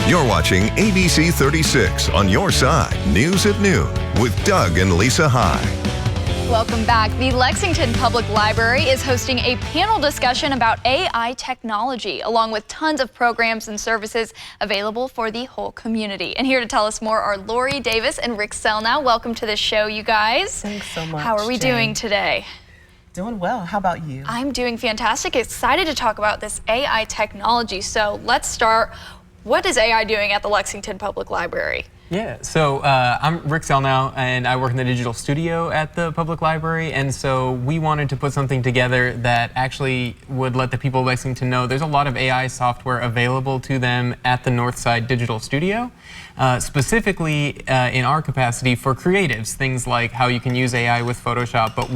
You're watching ABC 36 on your side, News at Noon, with Doug and Lisa High. Welcome back. The Lexington Public Library is hosting a panel discussion about AI technology, along with tons of programs and services available for the whole community. And here to tell us more are Laurie Davis and Rick Sellnow. Welcome to the show, you guys. Thanks so much. How are we doing today? Doing well. How about you? I'm doing fantastic. Excited to talk about this AI technology. So let's start. What is AI doing at the Lexington Public Library? Yeah, so I'm Rick Sellnow, and I work in the digital studio at the public library, and so we wanted to put something together that actually would let the people of Lexington know there's a lot of AI software available to them at the Northside Digital Studio, specifically in our capacity for creatives, things like how you can use AI with Photoshop, but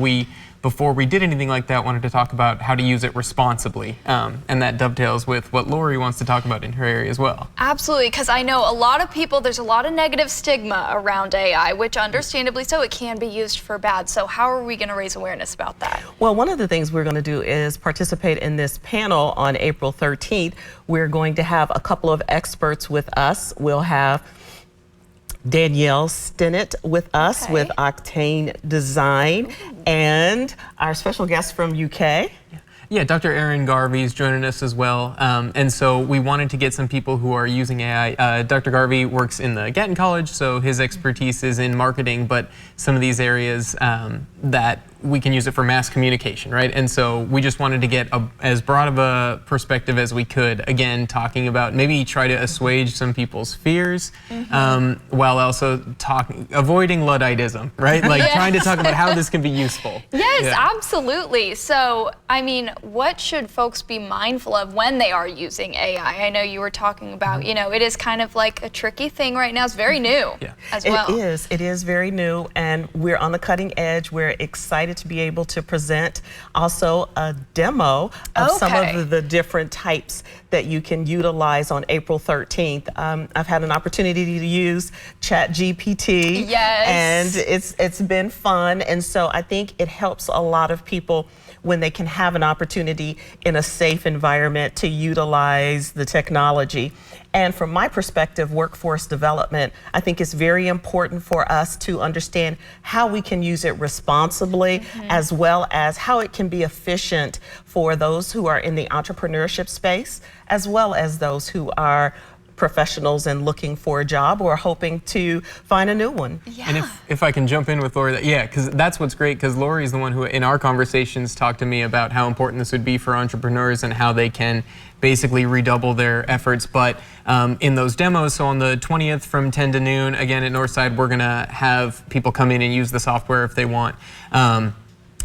before we did anything like that, wanted to talk about how to use it responsibly. And that dovetails with what Laurie wants to talk about in her area as well. Absolutely, because I know a lot of people, there's a lot of negative stigma around AI, which understandably so, it can be used for bad. So how are we going to raise awareness about that? Well, one of the things we're going to do is participate in this panel on April 13th. We're going to have a couple of experts with us. We'll have Danielle Stinnett with us with Octane Design, and our special guest from UK. Yeah, Dr. Aaron Garvey is joining us as well. And so we wanted to get some people who are using AI. Dr. Garvey works in the Gatton College, so his expertise is in marketing, but some of these areas that we can use it for mass communication, right? And so we just wanted to get as broad of a perspective as we could, again, talking about maybe try to assuage some people's fears, while also avoiding Ludditism, right? Like trying to talk about how this can be useful. Yes, absolutely. So, I mean, what should folks be mindful of when they are using AI? I know you were talking about, you know, it is kind of like a tricky thing right now. It's very new as well. It is very new, and we're on the cutting edge. We're excited to be able to present also a demo of some of the different types that you can utilize on April 13th. I've had an opportunity to use ChatGPT, and it's been fun, and so I think it helps a lot of people when they can have an opportunity in a safe environment to utilize the technology. And from my perspective, workforce development, I think it's very important for us to understand how we can use it responsibly, as well as how it can be efficient for those who are in the entrepreneurship space, as well as those who are professionals and looking for a job or hoping to find a new one. And if I can jump in with Laurie, because that's what's great, because Laurie is the one who in our conversations talked to me about how important this would be for entrepreneurs and how they can basically redouble their efforts. But in those demos, so on the 20th from 10 to noon, again at Northside, we're gonna have people come in and use the software if they want.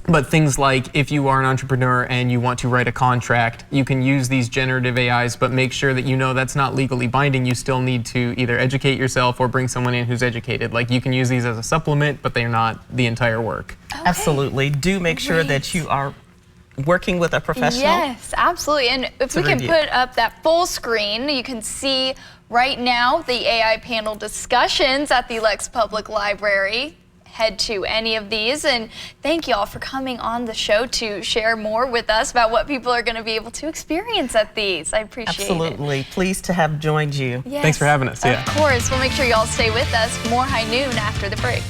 But things like if you are an entrepreneur and you want to write a contract, you can use these generative AIs, but make sure that you know that's not legally binding. You still need to either educate yourself or bring someone in who's educated. Like you can use these as a supplement, but they're not the entire work. Absolutely. Do make sure that you are working with a professional. Yes, absolutely. And if we can put up that full screen, you can see right now the AI panel discussions at the Lex Public Library. Head to any of these, and thank you all for coming on the show to share more with us about what people are going to be able to experience at these. I appreciate it. Absolutely. Pleased to have joined you. Yes, thanks for having us. Of course. We'll make sure you all stay with us. More High Noon after the break.